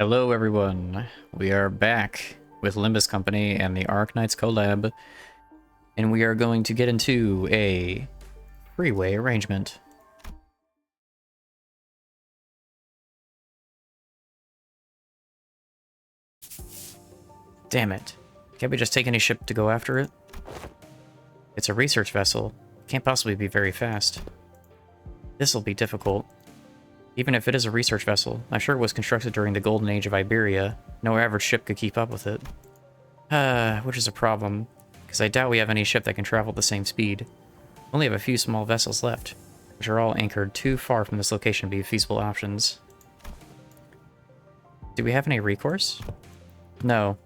Hello everyone, we are back with Limbus Company and the Arc Knights collab, and we are going to get into a freeway arrangement. Damn it. Can't we just take any ship to go after it? It's a research vessel. Can't possibly be very fast. This'll be difficult. Even if it is a research vessel, I'm sure it was constructed during the golden age of Iberia. No average ship could keep up with it. Which is a problem, because I doubt we have any ship that can travel at the same speed. We only have a few small vessels left, which are all anchored too far from this location to be feasible options. Do we have any recourse? No,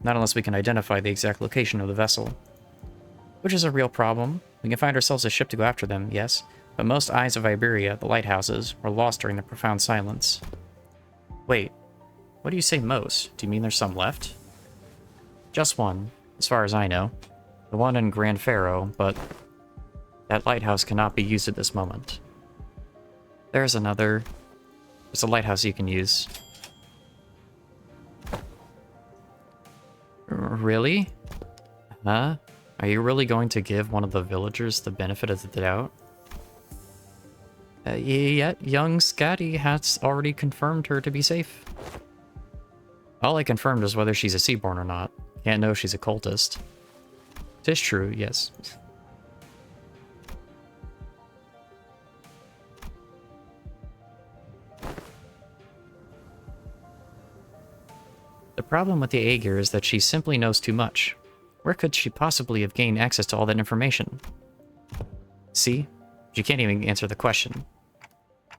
not unless we can identify the exact location of the vessel. Which is a real problem. We can find ourselves a ship to go after them, yes, but most eyes of Iberia, the lighthouses, were lost during the profound silence. Wait, what do you say most? Do you mean there's some left? Just one, as far as I know. The one in Grand Faro, but that lighthouse cannot be used at this moment. There's another. There's a lighthouse you can use. Really? Huh? Are you really going to give one of the villagers the benefit of the doubt? Yet young Scotty has already confirmed her to be safe. All I confirmed is whether she's a Seaborn or not. Can't know she's a cultist. 'Tis true, yes. The problem with the Aegir is that she simply knows too much. Where could she possibly have gained access to all that information? See? She can't even answer the question.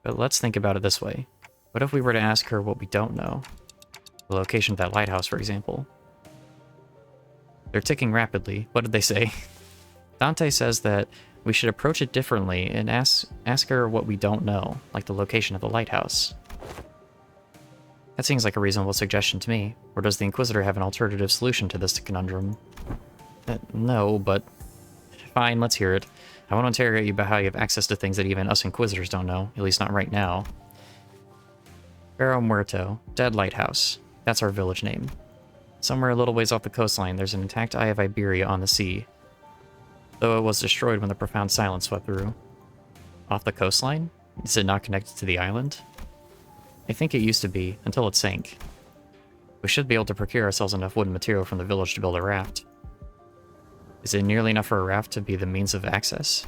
But let's think about it this way. What if we were to ask her what we don't know? The location of that lighthouse, for example. They're ticking rapidly. What did they say? Dante says that we should approach it differently and ask her what we don't know, like the location of the lighthouse. That seems like a reasonable suggestion to me. Or does the Inquisitor have an alternative solution to this conundrum? No, but... Fine, let's hear it. I want to interrogate you about how you have access to things that even us Inquisitors don't know, at least not right now. Barro Muerto, Dead Lighthouse. That's our village name. Somewhere a little ways off the coastline, there's an intact Eye of Iberia on the sea, though it was destroyed when the profound silence swept through. Off the coastline? Is it not connected to the island? I think it used to be, until it sank. We should be able to procure ourselves enough wooden material from the village to build a raft. Is it nearly enough for a raft to be the means of access?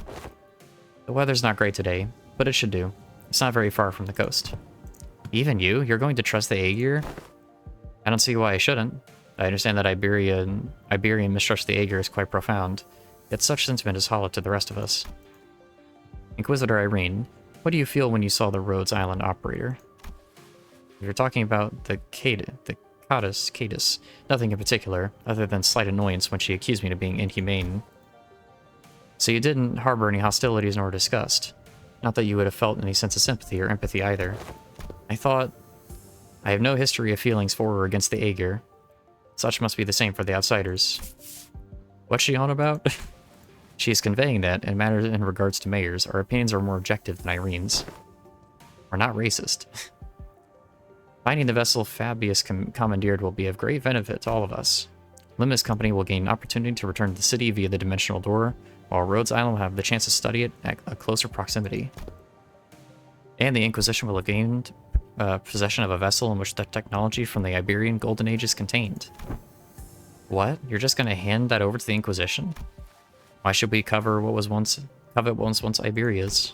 The weather's not great today, but it should do. It's not very far from the coast. Even you? You're going to trust the Aegir? I don't see why I shouldn't. I understand that Iberian mistrust of the Aegir is quite profound, yet such sentiment is hollow to the rest of us. Inquisitor Irene, what do you feel when you saw the Rhodes Island operator? If you're talking about the Cadis, nothing in particular, other than slight annoyance when she accused me of being inhumane. So you didn't harbor any hostilities nor disgust. Not that you would have felt any sense of sympathy or empathy either. I thought... I have no history of feelings for or against the Aegir. Such must be the same for the outsiders. What's she on about? She is conveying that, in matters in regards to mayors, our opinions are more objective than Irene's. We're not racist. Finding the vessel Fabius commandeered will be of great benefit to all of us. Limbus Company will gain an opportunity to return to the city via the Dimensional Door, while Rhodes Island will have the chance to study it at a closer proximity. And the Inquisition will have gained possession of a vessel in which the technology from the Iberian Golden Age is contained. What? You're just going to hand that over to the Inquisition? Why should we covet what was once Iberia's?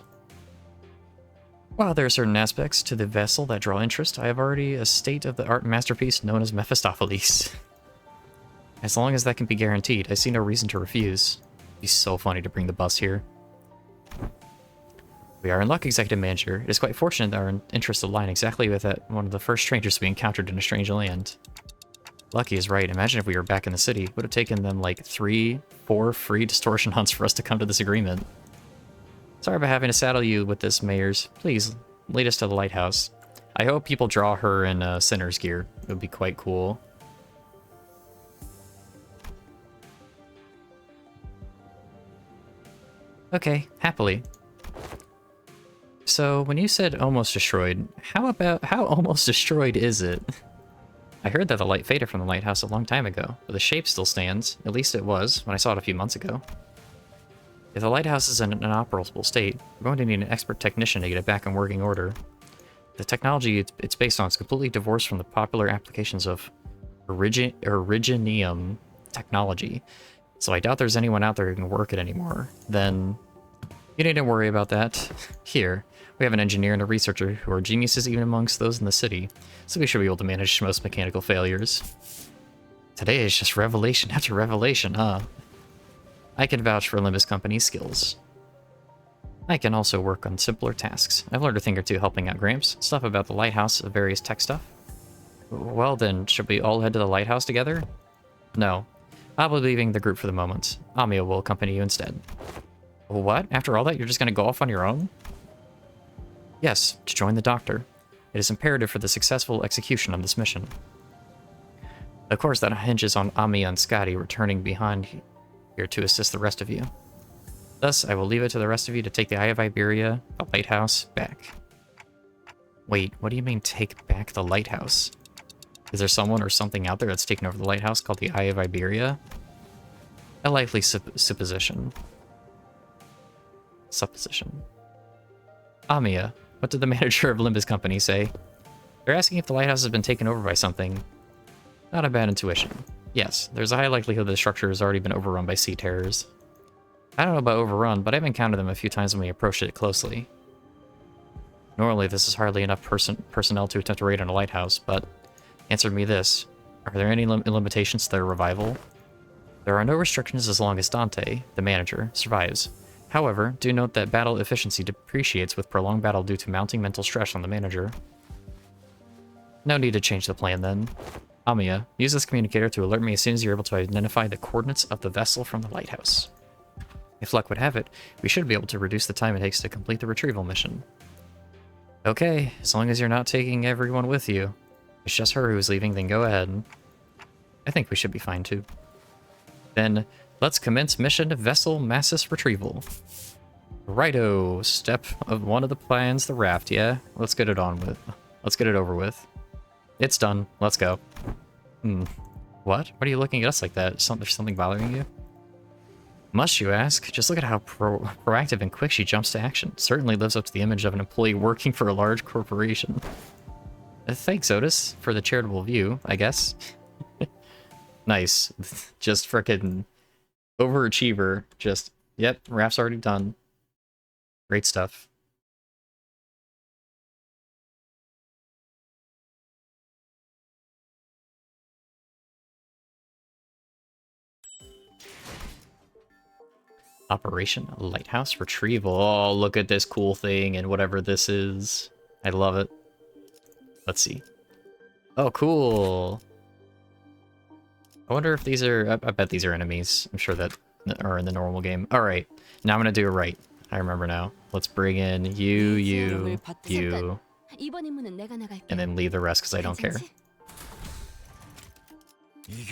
While there are certain aspects to the vessel that draw interest, I have already a state-of-the-art masterpiece known as Mephistopheles. As long as that can be guaranteed, I see no reason to refuse. It'd be so funny to bring the bus here. We are in luck, Executive Manager. It is quite fortunate that our interests align exactly with one of the first strangers we encountered in a strange land. Lucky is right. Imagine if we were back in the city. It would have taken them like 3-4 free distortion hunts for us to come to this agreement. Sorry about having to saddle you with this, Mayors. Please, lead us to the lighthouse. I hope people draw her in Sinner's gear. It would be quite cool. Okay, happily. So, when you said almost destroyed, how almost destroyed is it? I heard that the light faded from the lighthouse a long time ago, but the shape still stands. At least it was, when I saw it a few months ago. If the lighthouse is in an inoperable state, we're going to need an expert technician to get it back in working order. The technology it's based on is completely divorced from the popular applications of Originium technology, so I doubt there's anyone out there who can work it anymore. Then you needn't worry about that. Here, we have an engineer and a researcher who are geniuses even amongst those in the city, so we should be able to manage most mechanical failures. Today is just revelation after revelation, huh? I can vouch for Limbus Company's skills. I can also work on simpler tasks. I've learned a thing or two helping out Gramps, stuff about the lighthouse, various tech stuff. Well then, should we all head to the lighthouse together? No. I'll be leaving the group for the moment. Amiya will accompany you instead. What? After all that, you're just gonna go off on your own? Yes, to join the doctor. It is imperative for the successful execution of this mission. Of course, that hinges on Amiya and Scotty returning behind here to assist the rest of you. Thus, I will leave it to the rest of you to take the Eye of Iberia, the lighthouse, back. Wait, what do you mean take back the lighthouse? Is there someone or something out there that's taken over the lighthouse called the Eye of Iberia? A likely supposition. Amiya, what did the manager of Limbus Company say? They're asking if the lighthouse has been taken over by something. Not a bad intuition. Yes, there's a high likelihood the structure has already been overrun by sea terrors. I don't know about overrun, but I've encountered them a few times when we approached it closely. Normally, this is hardly enough personnel to attempt to raid on a lighthouse, but answer me this. Are there any limitations to their revival? There are no restrictions as long as Dante, the manager, survives. However, do note that battle efficiency depreciates with prolonged battle due to mounting mental stress on the manager. No need to change the plan then. Amiya, use this communicator to alert me as soon as you're able to identify the coordinates of the vessel from the lighthouse. If luck would have it, we should be able to reduce the time it takes to complete the retrieval mission. Okay, as long as you're not taking everyone with you. It's just her who's leaving, then go ahead. I think we should be fine too. Then, let's commence mission Vessel Massis Retrieval. Righto, step of one of the plans, the raft, yeah? Let's get it on with. Let's get it over with. It's done, let's go. What? What are you looking at us like that? There's something bothering you? Must you ask? Just look at how proactive and quick she jumps to action. Certainly lives up to the image of an employee working for a large corporation. Thanks, Otis, for the charitable view, I guess. Nice. Just frickin' overachiever. Just, yep, raft's already done. Great stuff. Operation Lighthouse Retrieval. Oh, look at this cool thing and whatever this is. I love it. Let's see. Oh, cool. I wonder if these are... I bet these are enemies. I'm sure that are in the normal game. Alright. Now I'm gonna do it right. I remember now. Let's bring in you, and then leave the rest because I don't care. This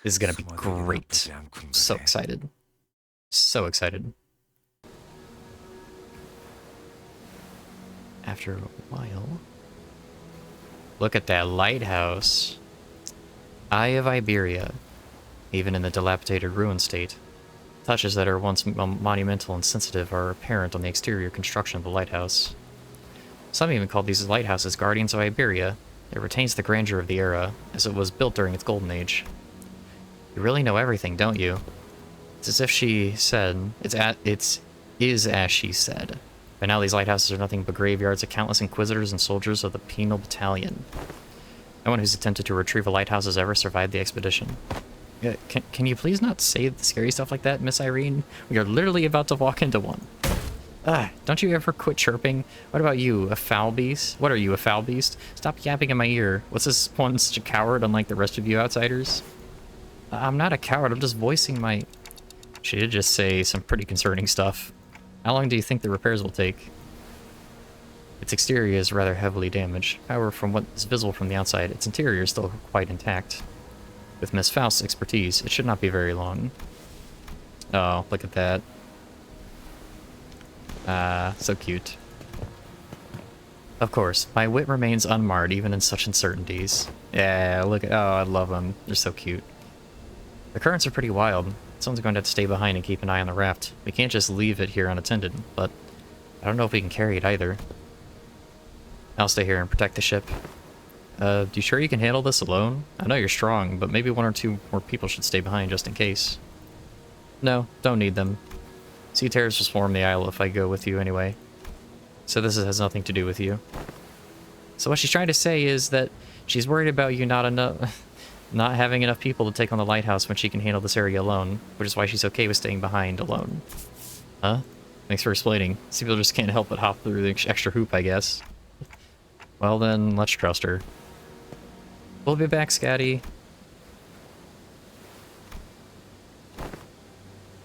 is gonna be great. I'm so excited. So excited. After a while... Look at that lighthouse. Eye of Iberia. Even in the dilapidated ruin state. Touches that are once monumental and sensitive are apparent on the exterior construction of the lighthouse. Some even call these lighthouses Guardians of Iberia. It retains the grandeur of the era, as it was built during its golden age. You really know everything, don't you? It's as if she said, it's as she said. By now these lighthouses are nothing but graveyards of countless inquisitors and soldiers of the penal battalion. No one who's attempted to retrieve a lighthouse has ever survived the expedition. Can you please not say the scary stuff like that, Miss Irene? We are literally about to walk into one. Don't you ever quit chirping? What about you, a foul beast? What are you, a foul beast? Stop yapping in my ear. What's this one such a coward unlike the rest of you outsiders? I'm not a coward, I'm just voicing my... She did just say some pretty concerning stuff. How long do you think the repairs will take? Its exterior is rather heavily damaged. However, from what is visible from the outside, its interior is still quite intact. With Miss Faust's expertise, it should not be very long. Oh, look at that. So cute. Of course, my wit remains unmarred even in such uncertainties. Yeah, look at... Oh, I love them. They're so cute. The currents are pretty wild. Someone's going to have to stay behind and keep an eye on the raft. We can't just leave it here unattended, but I don't know if we can carry it either. I'll stay here and protect the ship. You sure you can handle this alone? I know you're strong, but maybe one or two more people should stay behind just in case. No, don't need them. Sea terrors will swarm the isle if I go with you anyway. So this has nothing to do with you. So what she's trying to say is that she's worried about you not having enough people to take on the lighthouse when she can handle this area alone, which is why she's okay with staying behind alone. Huh? Thanks for explaining. Some people just can't help but hop through the extra hoop, I guess. Well then, let's trust her. We'll be back, Scatty.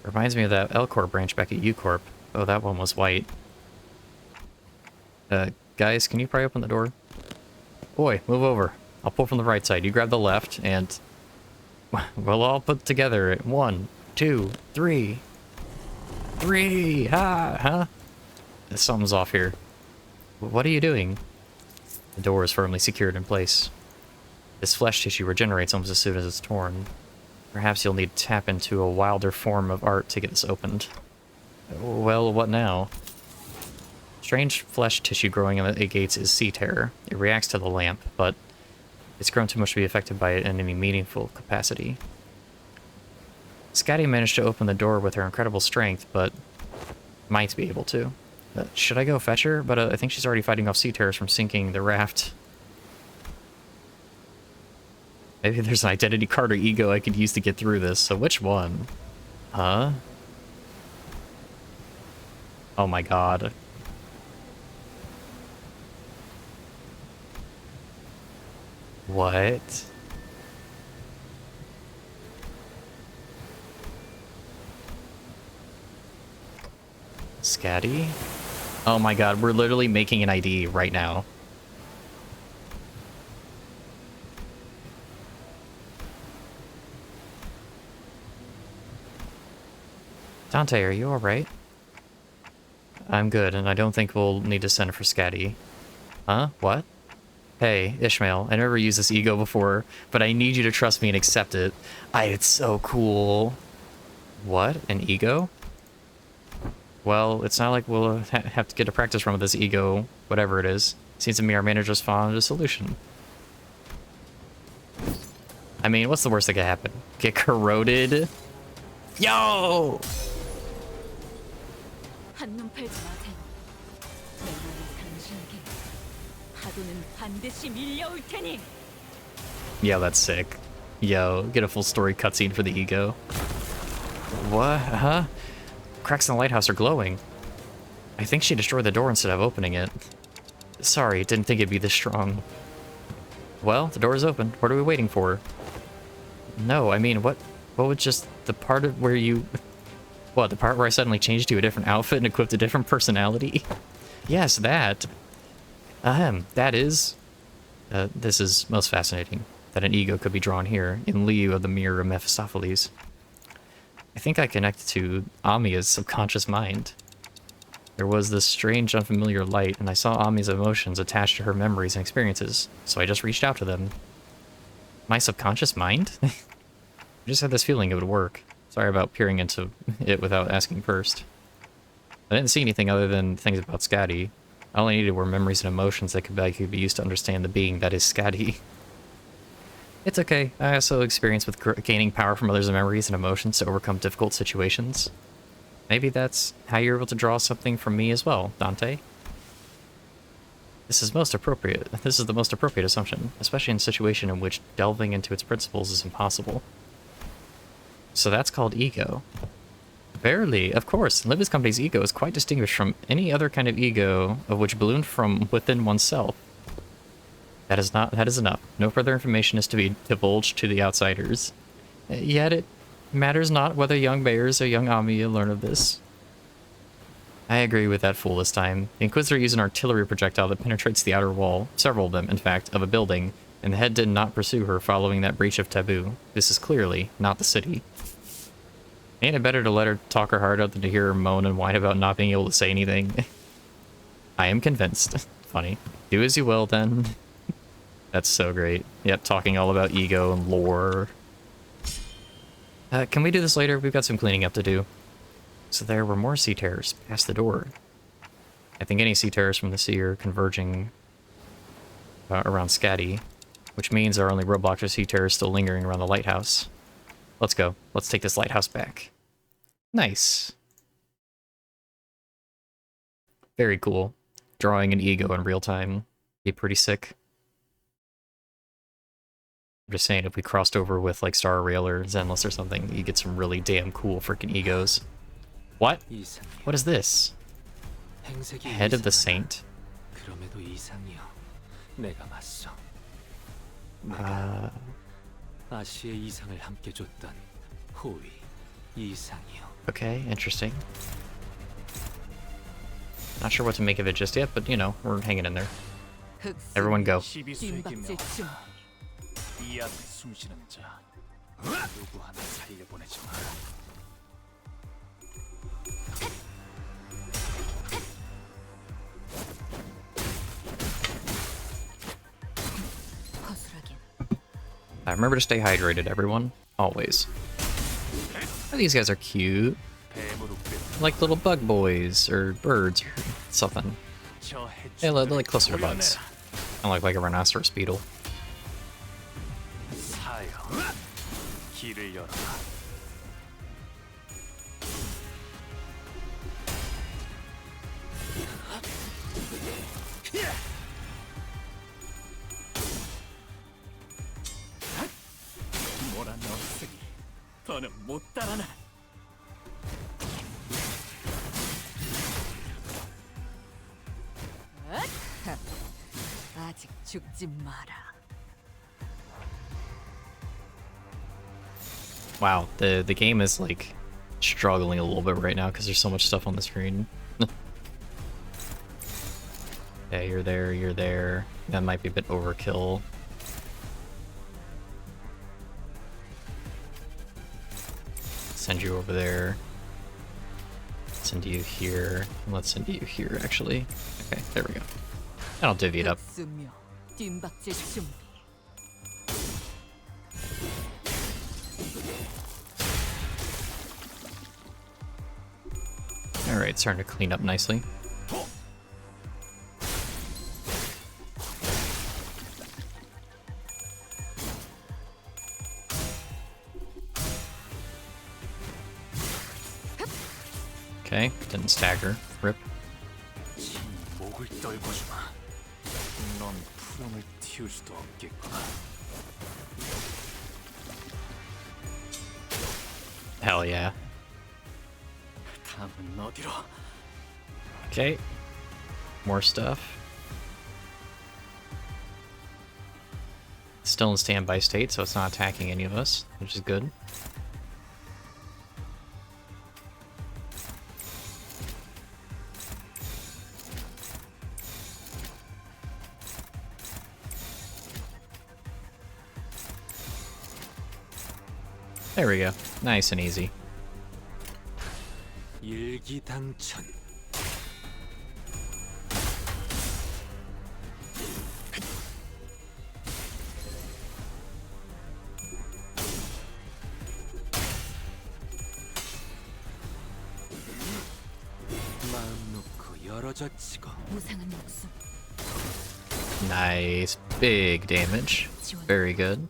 Reminds me of that L-Corp branch back at U-Corp. Oh, that one was white. Guys, can you pry open the door? Boy, move over. I'll pull from the right side. You grab the left, and we'll all put together at 1, 2, 3. 3! Ha! Huh? Something's off here. What are you doing? The door is firmly secured in place. This flesh tissue regenerates almost as soon as it's torn. Perhaps you'll need to tap into a wilder form of art to get this opened. Well, what now? Strange flesh tissue growing in the gates is sea terror. It reacts to the lamp, but it's grown too much to be affected by it in any meaningful capacity. Scotty managed to open the door with her incredible strength, but might be able to. Should I go fetch her? But I think she's already fighting off sea terrors from sinking the raft. Maybe there's an identity card or ego I could use to get through this, so which one? Huh? Oh my god. What? Scatty? Oh my god, we're literally making an ID right now. Dante, are you alright? I'm good, and I don't think we'll need to send for Scatty. Huh? What? Hey, Ishmael, I never used this ego before, but I need you to trust me and accept it. It's so cool. What? An ego? Well, it's not like we'll have to get a practice run with this ego, whatever it is. Seems to me our manager's found a solution. I mean, what's the worst that could happen? Get corroded? Yo! 한눈 팔지 마세요. 내년에 당신에게 파도는 반드시 밀려올 테니. Yo, that's sick. Yo, get a full story cutscene for the ego. What? Huh? Cracks in the lighthouse are glowing. I think she destroyed the door instead of opening it. Sorry, didn't think it'd be this strong. Well, the door is open. What are we waiting for? No, I mean, what was just the part of where you... What, the part where I suddenly changed to a different outfit and equipped a different personality? Yes, that. That is... this is most fascinating, that an ego could be drawn here, in lieu of the mirror of Mephistopheles. I think I connected to Amiya's subconscious mind. There was this strange, unfamiliar light, and I saw Amiya's emotions attached to her memories and experiences, so I just reached out to them. My subconscious mind? I just had this feeling it would work. Sorry about peering into it without asking first. I didn't see anything other than things about Scatty. All I needed were memories and emotions that could be used to understand the being that is Scatty. It's okay. I also experience with gaining power from others' memories and emotions to overcome difficult situations. Maybe that's how you're able to draw something from me as well, Dante. This is the most appropriate assumption, especially in a situation in which delving into its principles is impossible. So that's called ego. Verily, of course, Limbus Company's ego is quite distinguished from any other kind of ego of which ballooned from within oneself. That is enough. No further information is to be divulged to the outsiders. Yet it matters not whether young Bayers or young Amiya learn of this. I agree with that fool this time. The Inquisitor used an artillery projectile that penetrates the outer wall, several of them, in fact, of a building, and the head did not pursue her following that breach of taboo. This is clearly not the city. Ain't it better to let her talk her heart out than to hear her moan and whine about not being able to say anything? I am convinced. funny. Do as you will, then. That's so great. Yep, talking all about ego and lore. Can we do this later? We've got some cleaning up to do. So there were more sea terrors past the door. I think any sea terrors from the sea are converging around Scatty, which means our only roadblock to sea terrors still lingering around the lighthouse. Let's go. Let's take this lighthouse back. Nice. Very cool. Drawing an ego in real time. Be pretty sick. I'm just saying, if we crossed over with like Star Rail or Zenless or something, you get some really damn cool freaking egos. What? What is this? Head of the Saint? Okay, interesting. Not sure what to make of it just yet, but you know, we're hanging in there. Everyone go. Remember to stay hydrated, everyone. Always. Oh, these guys are cute. Like little bug boys, or birds, or something. They're like closer to bugs. I like a rhinoceros beetle. 아직 죽지 마라. Wow, the game is like struggling a little bit right now because there's so much stuff on the screen. Okay, you're there, you're there. That might be a bit overkill. Send you over there. Send you here. Let's send you here, actually. Okay, there we go. And I'll divvy it up. Alright, starting to clean up nicely. Okay, didn't stagger. Rip. Hell yeah. Okay. More stuff. Still in standby state, so it's not attacking any of us, which is good. There we go. Nice and easy. Nice. Big damage. Very good.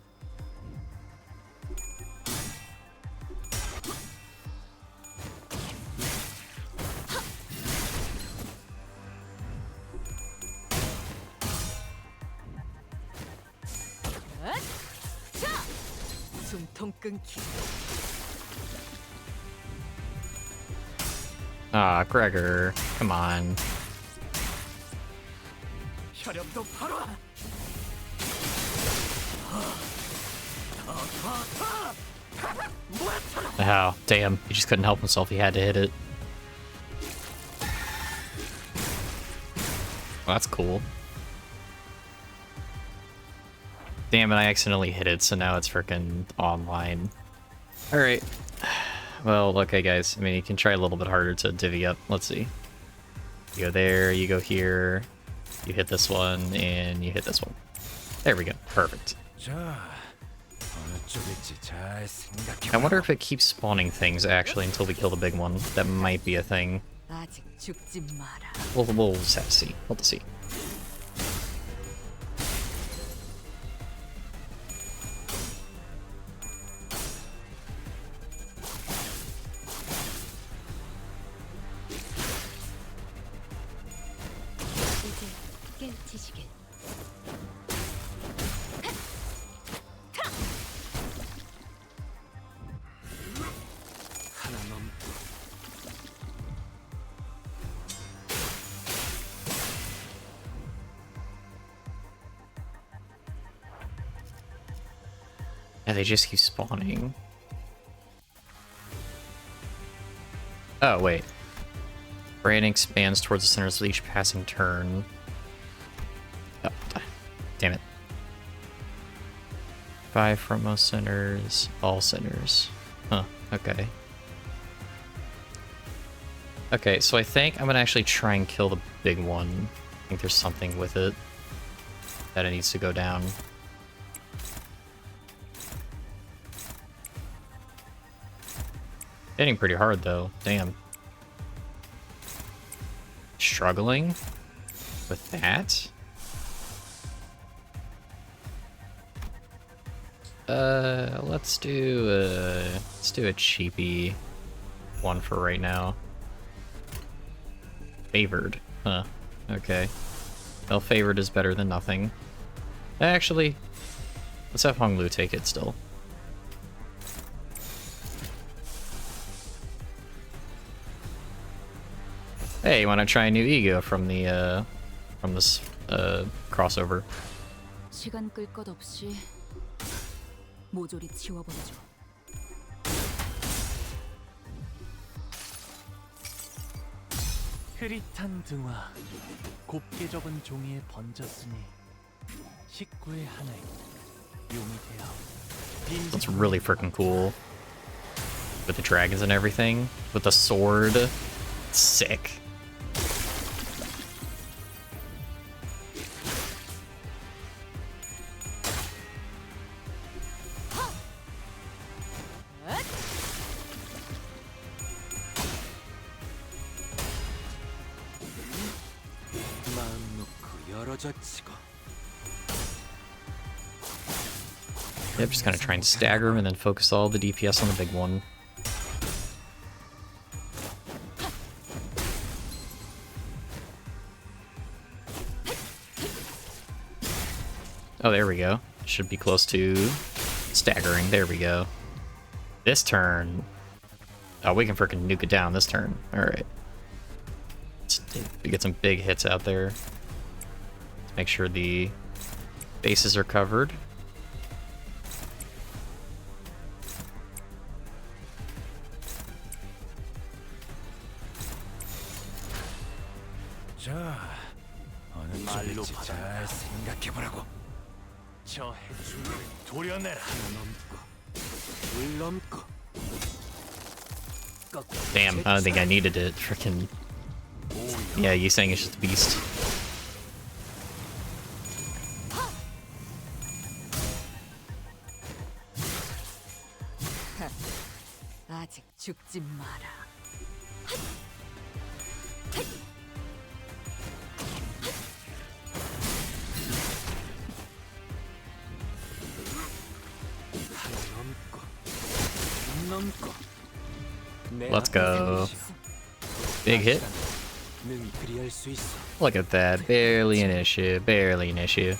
Ah, Gregor, come on. Oh, damn. He just couldn't help himself. He had to hit it. Well, that's cool. Damn it, I accidentally hit it, so now it's freaking online. Alright. Well, okay, guys. I mean, you can try a little bit harder to divvy up. Let's see. You go there, you go here. You hit this one, and you hit this one. There we go. Perfect. I wonder if it keeps spawning things, actually, until we kill the big one. That might be a thing. 아직 죽지 마라. We'll just have to see. We'll have to see. 이제 깨치시길. Yeah, they just keep spawning. Oh, wait. Brain expands towards the centers of each passing turn. Oh, damn it. 5 from most centers, all centers. Huh, okay. Okay, so I think I'm gonna actually try and kill the big one. I think there's something with it that it needs to go down. Hitting pretty hard though, damn. Struggling with that? Let's do a cheapy one for right now. Favored, huh? Okay. Well, favored is better than nothing. Actually, let's have Honglu take it still. Hey, you want to try a new ego from this crossover? 시간 끌 것 없이 모조리 치워버리죠. 흐릿한 등화, 곱게 접은 종이에 번졌으니 식구의 하나에 용이 되어. That's really freaking cool. With the dragons and everything. With the sword. Sick. Yep, just kind of trying to stagger him and then focus all the DPS on the big one. Oh, there we go. Should be close to staggering. There we go. This turn. Oh, we can freaking nuke it down this turn. Alright. Let's get some big hits out there. Let's make sure the bases are covered. 말로 잘 생각해보라고. 저 해충을 도려내라. 물 넘고. Damn, I don't think I needed it. Freaking. Yeah, you saying it's just a beast. 아직 죽지 마라. Let's go. Big hit. Look at that. Barely an issue. Barely an issue.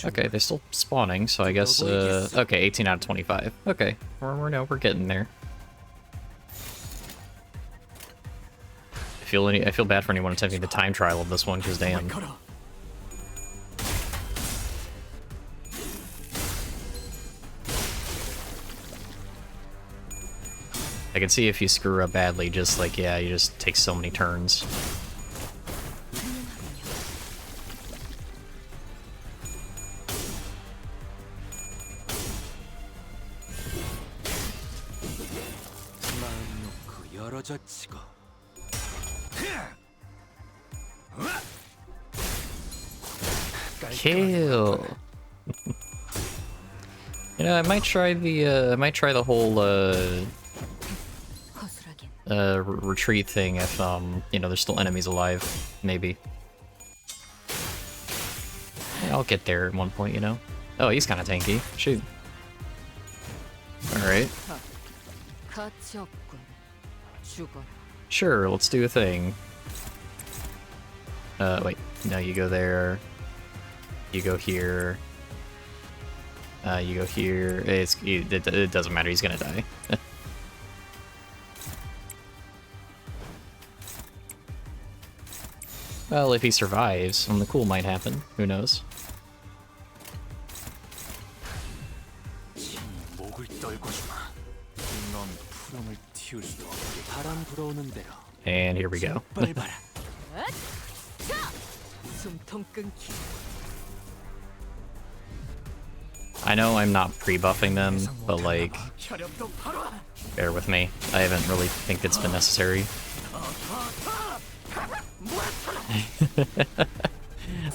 Okay, they're still spawning, so I guess, okay, 18 out of 25. Okay, we're getting there. I feel bad for anyone attempting the time trial of this one, because damn. I can see if you screw up badly, just like, yeah, you just take so many turns. 마음 놓고 열어젖히고. Kill. You know, I might try the whole 허술하긴. retreat thing if you know, there's still enemies alive. Maybe. Yeah, I'll get there at one point, you know. Oh, he's kind of tanky. Shoot. All right. 가치 없군. 죽어라. Sure, let's do a thing. Wait. No, you go there. You go here. You go here. It doesn't matter. He's gonna die. Well, if he survives, something cool might happen. Who knows? 목을 떨고 주마. 넌 푸름을 틔울 수도 없게 바람 불어오는 대로. And here we go. 밟아라. 숨통 끊기. I know I'm not pre-buffing them, but like, 혈압도 바로. bear with me. I haven't really think it's been necessary.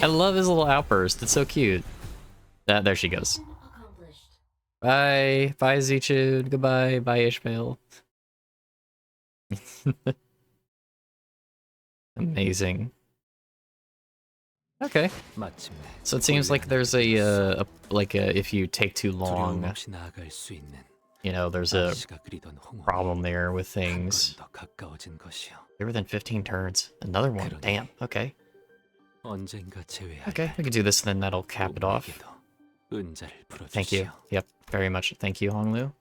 I love his little outburst. It's so cute. There she goes. Bye. Bye, Zichud. Goodbye. Bye, Ishmael. Amazing. Okay. So it seems like there's a if you take too long, you know, there's a problem there with things. They're within 15 turns. Another one. Damn. Okay. Okay, we can do this, then that'll cap it off. Thank you. Yep, very much. Thank you, Honglu.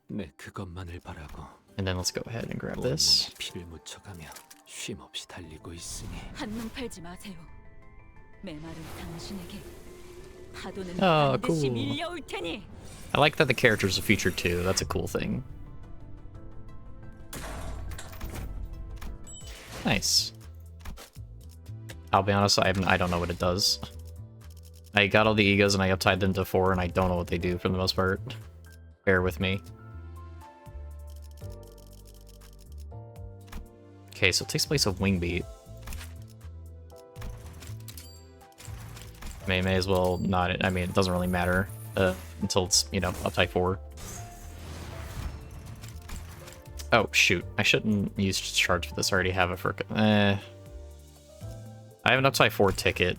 And then let's go ahead and grab this. 한눈 팔지 마세요. 메마른 당신에게 파도는 Oh, 반드시 cool. 밀려올 테니. I like that the characters are featured too. That's a cool thing. Nice. I'll be honest, I don't know what it does. I got all the egos and I uptied them to 4 and I don't know what they do for the most part. Bear with me. Okay, so it takes place of Wing Beat. May as well not. I mean, it doesn't really matter until it's, you know, uptie 4. Oh, shoot. I shouldn't use charge for this. I already have it for... I have an uptie 4 ticket.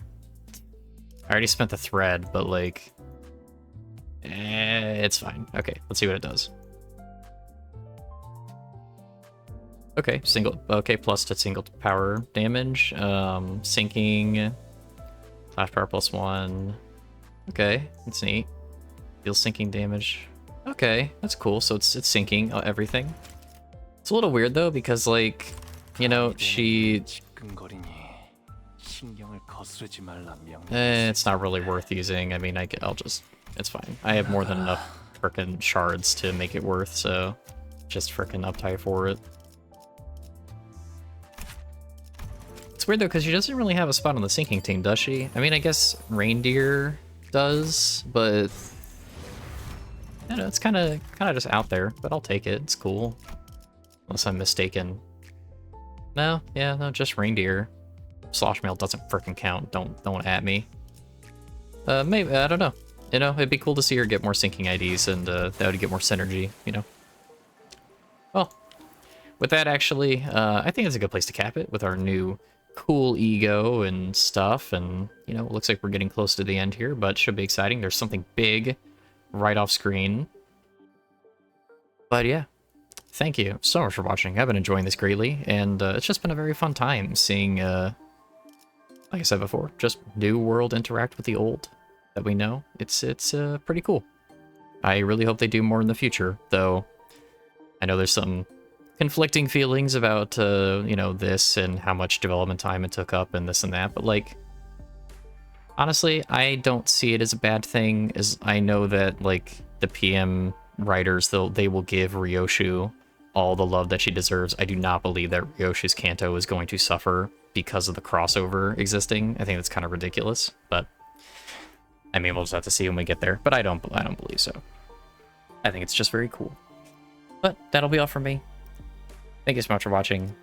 I already spent the thread, but, like... it's fine. Okay, let's see what it does. Okay, single... Okay, plus to single power damage. Sinking... Flash power +1. Okay, that's neat. Deals sinking damage. Okay, that's cool. So it's sinking everything. It's a little weird though because, like, you know, she. It's not really worth using. I mean, I'll just. It's fine. I have more than enough frickin' shards to make it worth. So, just frickin' uptie for it. It's weird though, because she doesn't really have a spot on the sinking team, does she? I mean, I guess Reindeer does, but I don't know, it's kind of just out there. But I'll take it. It's cool, unless I'm mistaken. No, yeah, no, just Reindeer. Slosh Mail doesn't freaking count. Don't at me. Maybe I don't know. You know, it'd be cool to see her get more sinking IDs, and that would get more synergy. You know. Well, with that, actually, I think it's a good place to cap it with our new cool ego and stuff. And, you know, it looks like we're getting close to the end here, but it should be exciting. There's something big right off screen. But yeah, thank you so much for watching. I've been enjoying this greatly, and it's just been a very fun time seeing, like I said before, just new world interact with the old that we know. It's pretty cool. I really hope they do more in the future, though I know there's some conflicting feelings about, you know, this and how much development time it took up and this and that, but, like, honestly, I don't see it as a bad thing, as I know that, like, the PM writers, they will give Ryoshu all the love that she deserves. I do not believe that Ryoshu's Kanto is going to suffer because of the crossover existing. I think that's kind of ridiculous, but I mean, we'll just have to see when we get there, but I don't believe so. I think it's just very cool. But that'll be all from me. Thank you so much for watching,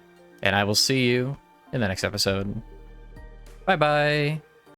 and I will see you in the next episode. Bye-bye!